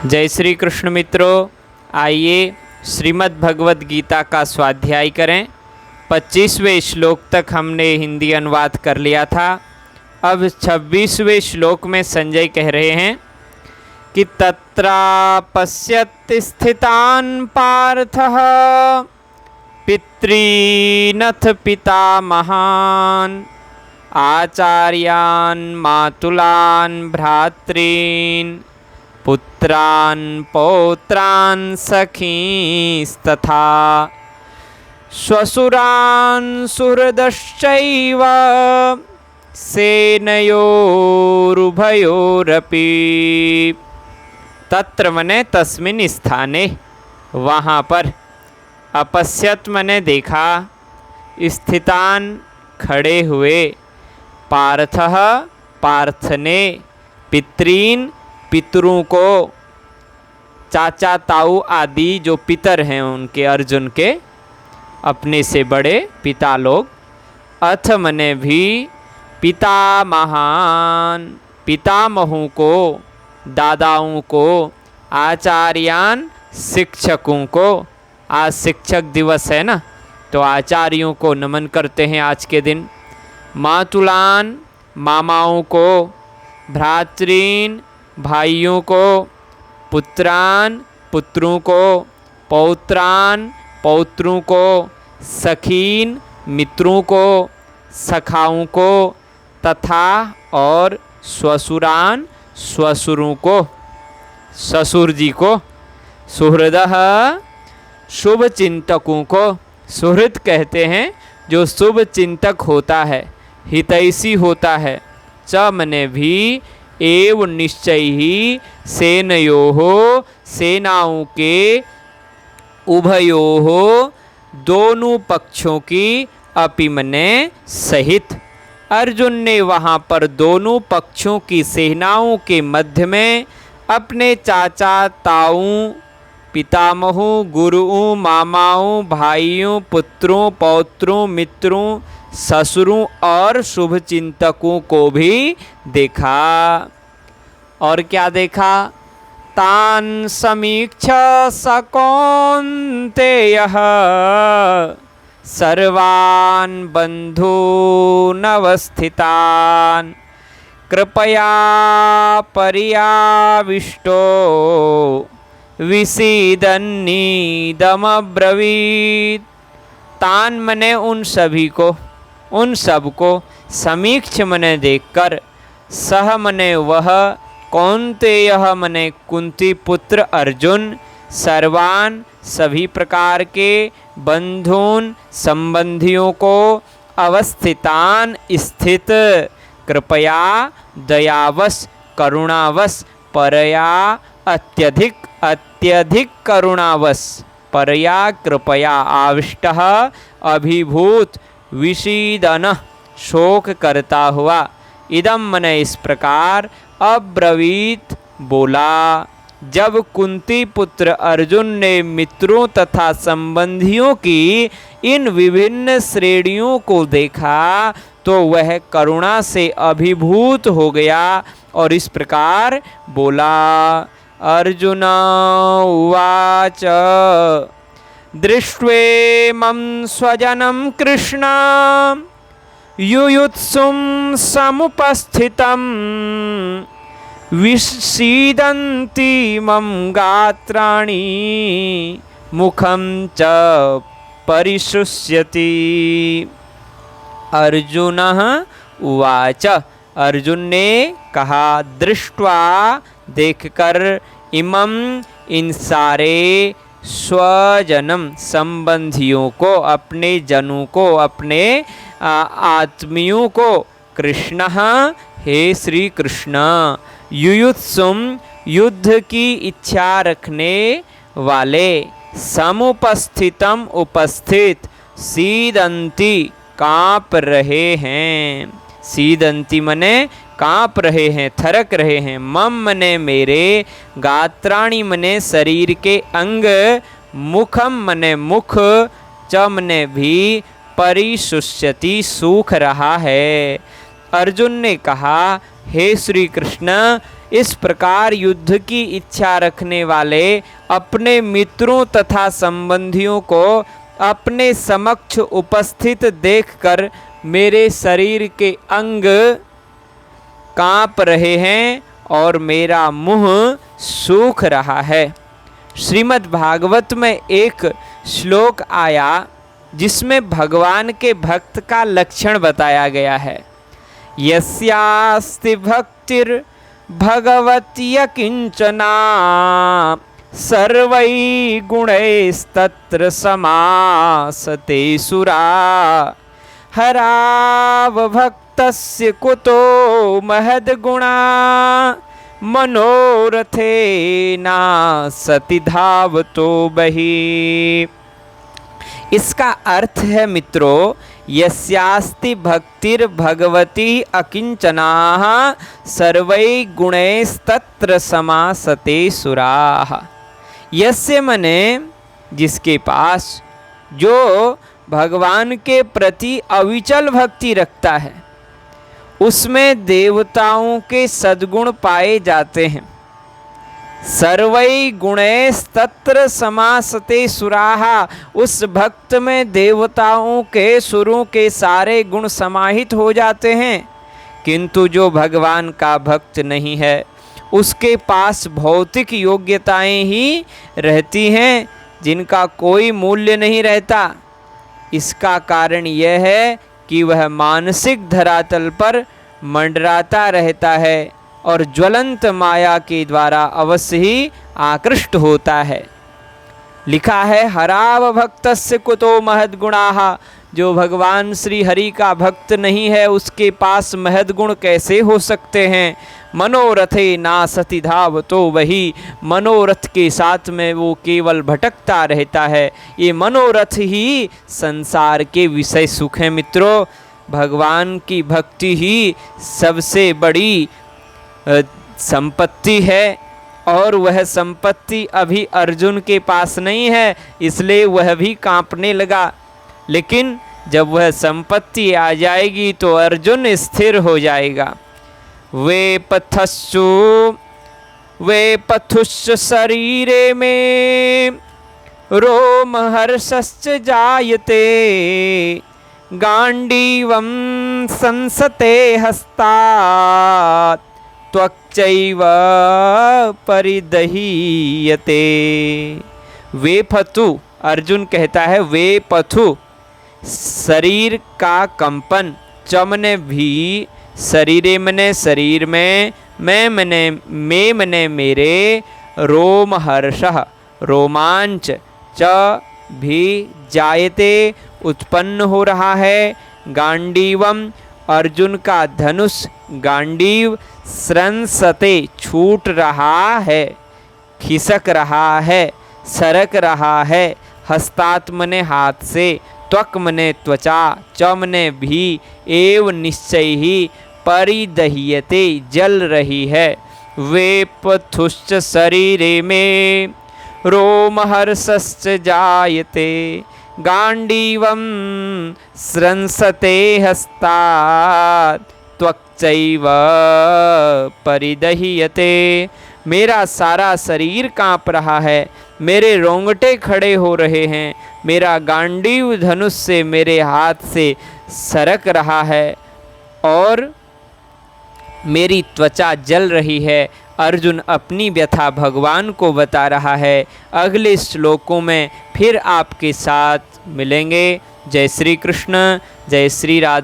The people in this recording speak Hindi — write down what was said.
जय श्री कृष्ण मित्रों, आइए श्रीमद् भगवद गीता का स्वाध्याय करें। 25वें श्लोक तक हमने हिंदी अनुवाद कर लिया था। अब 26वें श्लोक में संजय कह रहे हैं कि तत्रा पश्यत् स्थितान् पार्थः पितॄनथ पितामहान् आचार्यान् मातुलान् भ्रातॄन् पुत्रान् पौत्रान् सखींस्तथा श्वशुरान् सुहृदश्चैव सेनयोरुभयोरपि। तत्र मने तस्मिन् स्थाने, वहाँ पर, अपश्यत मने देखा, स्थितान खड़े हुए, पार्थः पार्थ ने, पितॄन् पितरों को, चाचा ताऊ आदि जो पितर हैं उनके, अर्जुन के अपने से बड़े पिता लोग, अथ मने भी पितामहान पितामहों को, दादाओं को, आचार्यान शिक्षकों को। आज शिक्षक दिवस है ना, तो आचार्यों को नमन करते हैं आज के दिन। मातुलान मामाओं को, भ्रातॄन् भाइयों को, पुत्रान पुत्रों को, पौत्रान पौत्रों को, सखीन मित्रों को, सखाओं को, तथा और श्वशुरान श्वशुरों को, ससुर जी को, सुहृदः शुभ चिंतकों को। सुहृद कहते हैं जो शुभ चिंतक होता है, हितैषी होता है। च मने भी एव निश्चय ही सेनयोः सेनाओं के, उभयोः दोनों पक्षों की, अपि मने सहित। अर्जुन ने वहाँ पर दोनों पक्षों की सेनाओं के मध्य में अपने चाचा ताऊ, पितामहों, गुरुओं, मामाओं, भाइयों, पुत्रों, पौत्रों, मित्रों, ससुरों और शुभ चिंतकों को भी देखा। और क्या देखा? तान समीक्ष स कौन्तेयः सर्वान् बन्धूनवस्थितान् कृपया पर्याविष्टो विसीदन्नीदमब्रवीत्। तान मने उन सभी को, उन सब को, समीक्ष मने देखकर, सह मने वह, कौन्तेयः मने कुंती पुत्र अर्जुन, सर्वान सभी प्रकार के, बंधून संबंधियों को, अवस्थितान स्थित, कृपया दयावश करुणावश, परया अत्यधिक अत्यधिक करुणावश, परया कृपया, आविष्टः अभिभूत, विषीदन शोक करता हुआ, इदम मने इस प्रकार, अब्रवीत बोला। जब कुंती पुत्र अर्जुन ने मित्रों तथा संबंधियों की इन विभिन्न श्रेणियों को देखा तो वह करुणा से अभिभूत हो गया और इस प्रकार बोला। अर्जुन उवाच दृष्ट्वेमं स्वजनं कृष्ण युयुत्सुं समुपस्थितं विषीदन्ति मम गात्राणि मुखं च परिशुष्यति। अर्जुनः उवाच, अर्जुन ने कहा, दृष्ट्वा देखकर, इमं इन सारे, स्वजनम संबंधियों को, अपने जनों को, अपने आत्मियों को, कृष्ण हे श्री कृष्ण, युयुत्सुम युद्ध की इच्छा रखने वाले, समुपस्थितम उपस्थित, सीदंती काँप रहे हैं, सीदंती मने काँप रहे हैं, थरक रहे हैं, मम मने मेरे, गात्राणि मने शरीर के अंग, मुखम मने मुख, च मने भी, परिशुष्यति सूख रहा है। अर्जुन ने कहा, हे श्री कृष्ण, इस प्रकार युद्ध की इच्छा रखने वाले अपने मित्रों तथा संबंधियों को अपने समक्ष उपस्थित देखकर मेरे शरीर के अंग कांप रहे हैं और मेरा मुंह सूख रहा है। श्रीमद् भागवत में एक श्लोक आया जिसमें भगवान के भक्त का लक्षण बताया गया है। यस्यास्ति भक्तिर् भगवत्य किंचना सर्वै गुणैस्तत्र समासते सुरा हराव भक्तस्य कुतो महद्गुणा मनोरथेना सति धावतो बहि। इसका अर्थ है मित्रों, यस्यास्ति भक्तिर् भगवती अकिंचनाः सर्वै गुणैस्तत्र समासते सुराः। यस्य मने जिसके पास, जो भगवान के प्रति अविचल भक्ति रखता है, उसमें देवताओं के सद्गुण पाए जाते हैं। सर्वै गुणैस्तत्र समासते सुराः, उस भक्त में देवताओं के सुरों के सारे गुण समाहित हो जाते हैं। किंतु जो भगवान का भक्त नहीं है, उसके पास भौतिक योग्यताएं ही रहती हैं जिनका कोई मूल्य नहीं रहता। इसका कारण यह है कि वह मानसिक धरातल पर मंडराता रहता है और ज्वलंत माया के द्वारा अवश्य ही आकृष्ट होता है। लिखा है, हराव भक्तस्य कुतो महद्गुणाः, जो भगवान श्री हरि का भक्त नहीं है उसके पास महद्गुण कैसे हो सकते हैं। मनोरथे ना सति धावतो वही, मनोरथ के साथ में वो केवल भटकता रहता है। ये मनोरथ ही संसार के विषय सुख है मित्रों। भगवान की भक्ति ही सबसे बड़ी संपत्ति है और वह संपत्ति अभी अर्जुन के पास नहीं है, इसलिए वह भी कांपने लगा। लेकिन जब वह संपत्ति आ जाएगी तो अर्जुन स्थिर हो जाएगा। वे पथुश्च शरीरे में रोम हर्षश्च जायते गांडीवं संसते हस्तात् त्वक्चैव परिदहीयते। वे पथु, अर्जुन कहता है वे पथु, शरीर का कंपन, चमने भी, शरीरे मने शरीर में, मैं मने मेरे, रोम हर्षः रोमांच, च भी जायते उत्पन्न हो रहा है, गांडीवम अर्जुन का धनुष गांडीव, स्रंसते छूट रहा है, खिसक रहा है, सरक रहा है, हस्तात्मने हाथ से, त्वक मने त्वचा, च मने भी, एव निश्चय ही, परिदह्यते जल रही है। वे पथुश्च शरीरे में रोमहर्षश्च जायते गांडीवं स्रंसते हस्तात् त्वक्चैव परिदह्यते। मेरा सारा शरीर कांप रहा है, मेरे रोंगटे खड़े हो रहे हैं, मेरा गांडीव धनुष से मेरे हाथ से सरक रहा है और मेरी त्वचा जल रही है। अर्जुन अपनी व्यथा भगवान को बता रहा है। अगले श्लोकों में फिर आपके साथ मिलेंगे। जय श्री कृष्ण, जय श्री राधे।